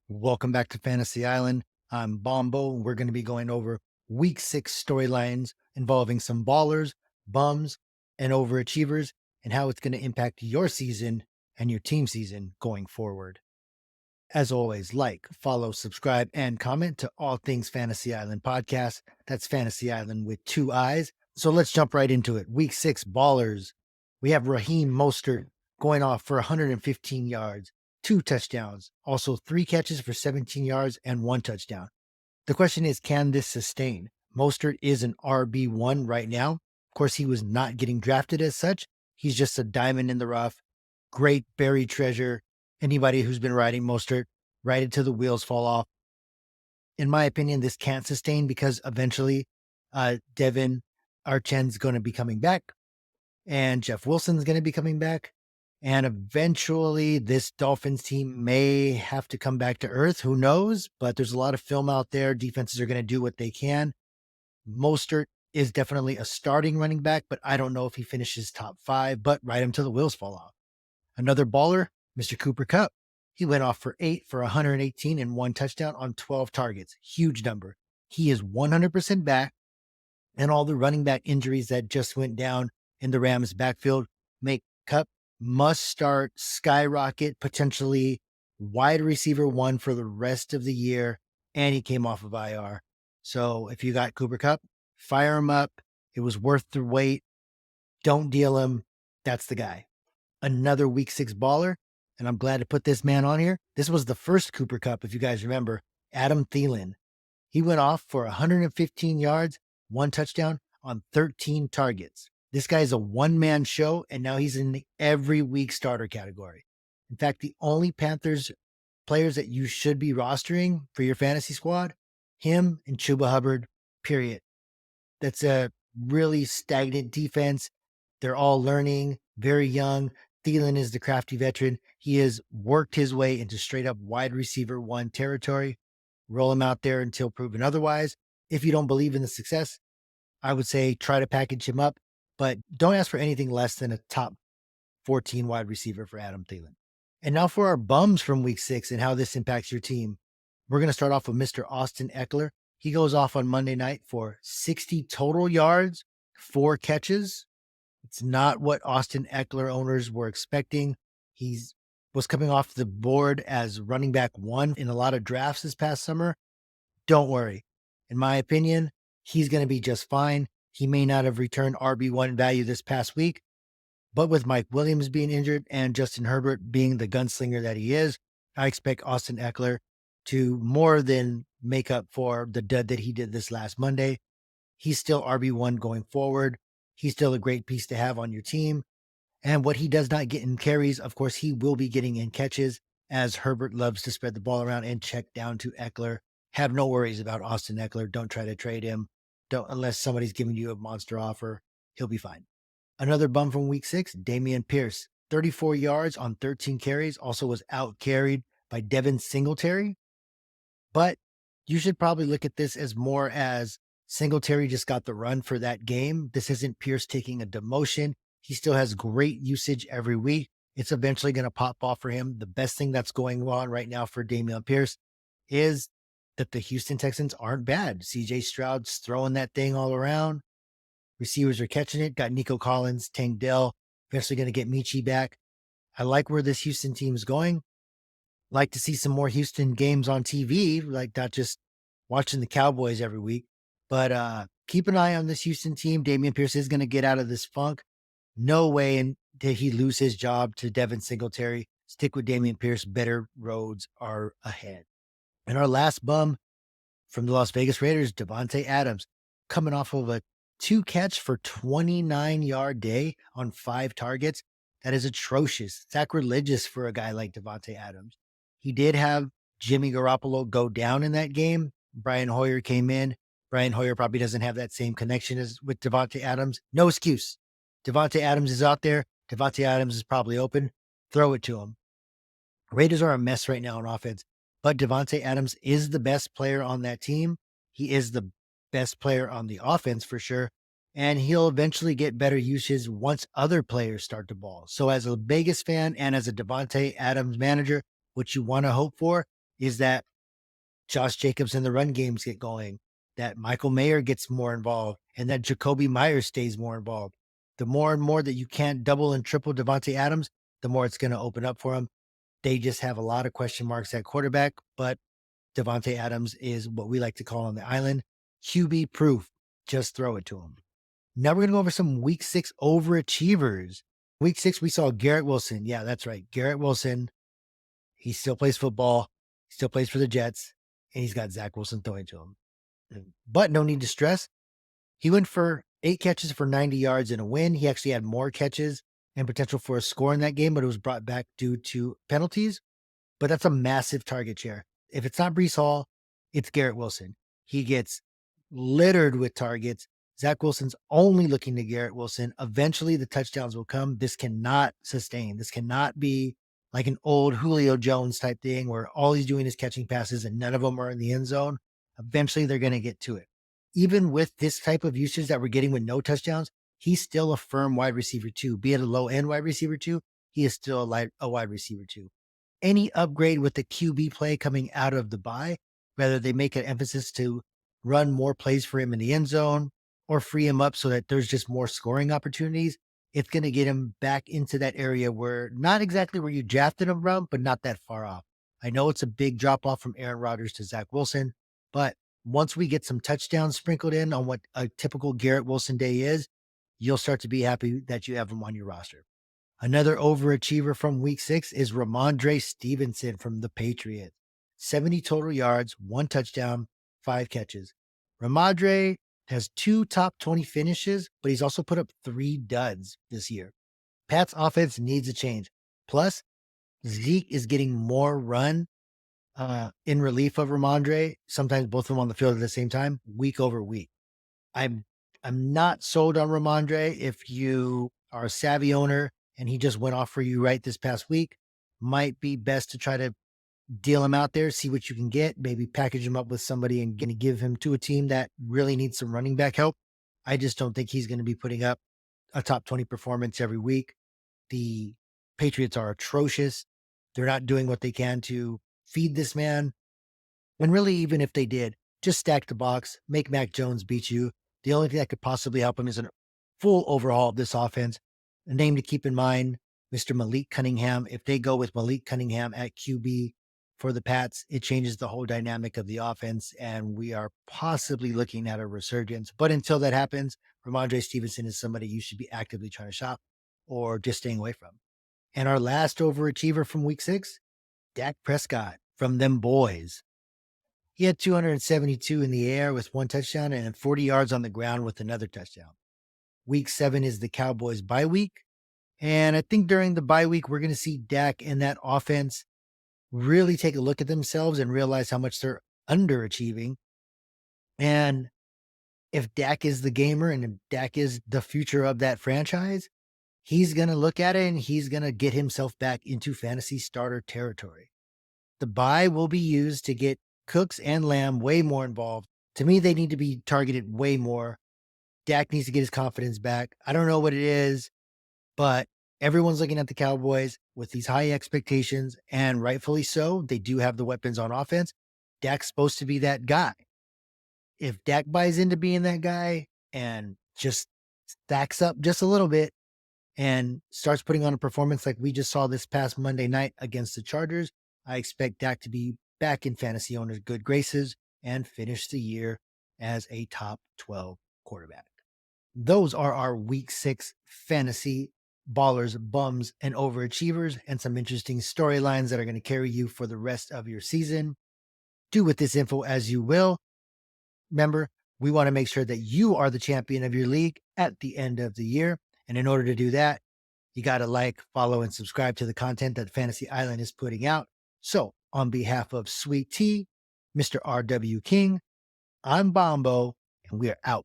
Welcome back to Fantasy Island. I'm Bombo. We're going to be going over week 6 storylines involving some ballers, bums, and overachievers, and how it's going to impact your season and your team season going forward. As always, like, follow, subscribe, and comment to All Things Fantasy Island podcast. That's Fantasy Island with 2 eyes. So let's jump right into it. Week 6 ballers. We have Raheem Mostert going off for 115 yards, 2 touchdowns, also 3 catches for 17 yards and 1 touchdown. The question is, can this sustain? Mostert is an RB1 right now. Of course, he was not getting drafted as such. He's just a diamond in the rough, great buried treasure. Anybody who's been riding Mostert, ride it till the wheels fall off. In my opinion, this can't sustain because eventually Devin Archen's going to be coming back and Jeff Wilson's going to be coming back. And eventually this Dolphins team may have to come back to earth. Who knows? But there's a lot of film out there. Defenses are going to do what they can. Mostert is definitely a starting running back, but I don't know if he finishes top 5, but ride him till the wheels fall off. Another baller, Mr. Cooper Kupp. He went off for 8 for 118 and 1 touchdown on 12 targets. Huge number. He is 100% back, and all the running back injuries that just went down in the Rams backfield make Kupp must start, skyrocket, potentially wide receiver 1 for the rest of the year, and he came off of IR. So if you got Cooper Kupp, fire him up. It was worth the wait. Don't deal him. That's the guy. Another week 6 baller, and I'm glad to put this man on here. This was the first Cooper Kupp, if you guys remember, Adam Thielen. He went off for 115 yards, 1 touchdown on 13 targets. This guy is a one-man show, and now he's in the every week starter category. In fact, the only Panthers players that you should be rostering for your fantasy squad, him and Chuba Hubbard, period. That's a really stagnant defense. They're all learning, very young. Thielen is the crafty veteran. He has worked his way into straight up wide receiver 1 territory. Roll him out there until proven otherwise. If you don't believe in the success, I would say try to package him up, but don't ask for anything less than a top 14 wide receiver for Adam Thielen. And now for our bums from week 6 and how this impacts your team. We're going to start off with Mr. Austin Ekeler. He goes off on Monday night for 60 total yards, 4 catches. It's not what Austin Ekeler owners were expecting. He was coming off the board as running back 1 in a lot of drafts this past summer. Don't worry. In my opinion, he's going to be just fine. He may not have returned RB1 value this past week, but with Mike Williams being injured and Justin Herbert being the gunslinger that he is, I expect Austin Ekeler to more than make up for the dud that he did this last Monday. He's still RB1 going forward. He's still a great piece to have on your team. And what he does not get in carries, of course, he will be getting in catches, as Herbert loves to spread the ball around and check down to Ekeler. Have no worries about Austin Ekeler. Don't try to trade him. Don't, unless somebody's giving you a monster offer. He'll be fine. Another bum from week 6, Damian Pierce. 34 yards on 13 carries. Also was out carried by Devin Singletary. But you should probably look at this as more as Singletary just got the run for that game. This isn't Pierce taking a demotion. He still has great usage every week. It's eventually going to pop off for him. The best thing that's going on right now for Damian Pierce is that the Houston Texans aren't bad. CJ Stroud's throwing that thing all around. Receivers are catching it. Got Nico Collins, Tank Dell, eventually going to get Michi back. I like where this Houston team is going. Like to see some more Houston games on TV, like not just watching the Cowboys every week. But keep an eye on this Houston team. Damian Pierce is going to get out of this funk. No way did he lose his job to Devin Singletary. Stick with Damian Pierce. Better roads are ahead. And our last bum from the Las Vegas Raiders, Devontae Adams, coming off of a 2-catch for 29-yard day on 5 targets. That is atrocious, sacrilegious for a guy like Devontae Adams. He did have Jimmy Garoppolo go down in that game. Brian Hoyer came in. Brian Hoyer probably doesn't have that same connection as with Devontae Adams. No excuse. Devontae Adams is out there. Devontae Adams is probably open. Throw it to him. Raiders are a mess right now on offense, but Devontae Adams is the best player on that team. He is the best player on the offense for sure, and he'll eventually get better usage once other players start to ball. So as a Vegas fan and as a Devontae Adams manager, what you want to hope for is that Josh Jacobs and the run games get going, that Michael Mayer gets more involved, and that Jacoby Myers stays more involved. The more and more that you can't double and triple Devontae Adams, the more it's going to open up for him. They just have a lot of question marks at quarterback, but Devontae Adams is what we like to call on the island QB proof. Just throw it to him. Now we're going to go over some week 6 overachievers. Week 6, we saw Garrett Wilson. Yeah, that's right. Garrett Wilson. He still plays football, he still plays for the Jets, and he's got Zach Wilson throwing to him. But no need to stress. He went for 8 catches for 90 yards in a win. He actually had more catches and potential for a score in that game, but it was brought back due to penalties. But that's a massive target share. If it's not Breece Hall, it's Garrett Wilson. He gets littered with targets. Zach Wilson's only looking to Garrett Wilson. Eventually, the touchdowns will come. This cannot sustain. This cannot be like an old Julio Jones type thing where all he's doing is catching passes and none of them are in the end zone. Eventually, they're going to get to it. Even with this type of usage that we're getting with no touchdowns, he's still a firm wide receiver too. Be it a low end wide receiver too, he is still a wide receiver too. Any upgrade with the QB play coming out of the bye, whether they make an emphasis to run more plays for him in the end zone or free him up so that there's just more scoring opportunities, it's going to get him back into that area where not exactly where you drafted him from, but not that far off. I know it's a big drop off from Aaron Rodgers to Zach Wilson, but once we get some touchdowns sprinkled in on what a typical Garrett Wilson day is, you'll start to be happy that you have him on your roster. Another overachiever from week 6 is Ramondre Stevenson from the Patriots. 70 total yards, 1 touchdown, 5 catches. Ramondre has 2 top 20 finishes, but he's also put up 3 duds this year. Pat's offense needs a change. Plus, Zeke is getting more run in relief of Ramondre, sometimes both of them on the field at the same time, week over week. I'm not sold on Ramondre. If you are a savvy owner and he just went off for you right this past week, might be best to try to deal him out there, see what you can get, maybe package him up with somebody and going to give him to a team that really needs some running back help. I just don't think he's going to be putting up a top 20 performance every week. The Patriots are atrocious. They're not doing what they can to feed this man. And really, even if they did, just stack the box, make Mac Jones beat you. The only thing that could possibly help him is a full overhaul of this offense. A name to keep in mind, Mr. Malik Cunningham. If they go with Malik Cunningham at QB for the Pats, it changes the whole dynamic of the offense, and we are possibly looking at a resurgence. But until that happens, Ramondre Stevenson is somebody you should be actively trying to shop or just staying away from. And our last overachiever from week 6, Dak Prescott from them boys. He had 272 in the air with 1 touchdown and 40 yards on the ground with another touchdown. Week 7 is the Cowboys bye week. And I think during the bye week, we're going to see Dak and that offense really take a look at themselves and realize how much they're underachieving. And if Dak is the gamer and if Dak is the future of that franchise, he's going to look at it and he's going to get himself back into fantasy starter territory. The bye will be used to get Cooks and Lamb way more involved. To me, they need to be targeted way more. Dak needs to get his confidence back. I don't know what it is, but everyone's looking at the Cowboys with these high expectations, and rightfully so. They do have the weapons on offense. Dak's supposed to be that guy. If Dak buys into being that guy and just stacks up just a little bit and starts putting on a performance like we just saw this past Monday night against the Chargers, I expect Dak to be back in fantasy owners' good graces and finish the year as a top 12 quarterback. Those are our week 6 fantasy ballers, bums, and overachievers, and some interesting storylines that are going to carry you for the rest of your season. Do with this info as you will. Remember, we want to make sure that you are the champion of your league at the end of the year. And in order to do that, you got to like, follow, and subscribe to the content that Fantasy Island is putting out. So, on behalf of Sweet Tea, Mr. R.W. King, I'm Bombo, and we are out.